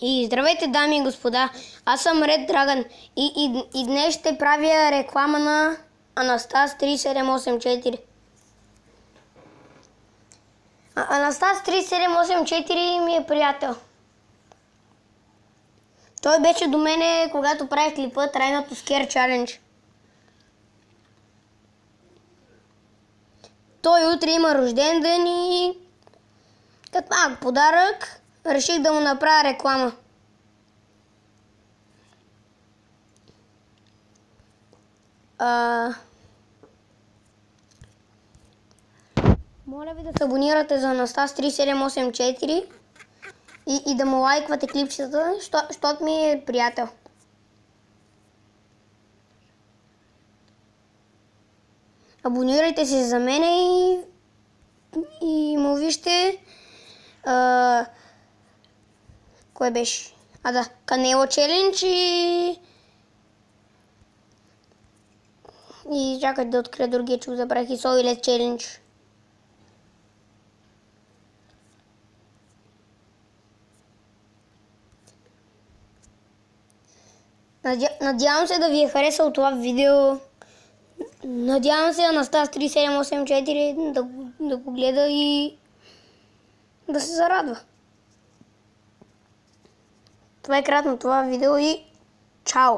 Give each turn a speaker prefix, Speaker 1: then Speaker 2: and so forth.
Speaker 1: И здравейте, дами и господа, аз съм Red Dragon и днес ще правя реклама на Анастас 3784. Анастас 3784 ми е приятел. Той беше до мене, когато правих клипа трайното Scare Challenge. Той утре има рожден ден и като малък подарък реших да му направя реклама. Моля ви да се абонирате за Анастас 3784 и да му лайквате клипчетата, защото ми е приятел. Абонирайте се за мене и му вижте кое беше? Да, Канело Челендж и чакай да открия другия, че го забравих, и Сойлет Челендж. Надявам се да ви е харесало това видео. Надявам се Анастас 3784 да го гледа и да се зарадва. Това е кратно това видео и чао!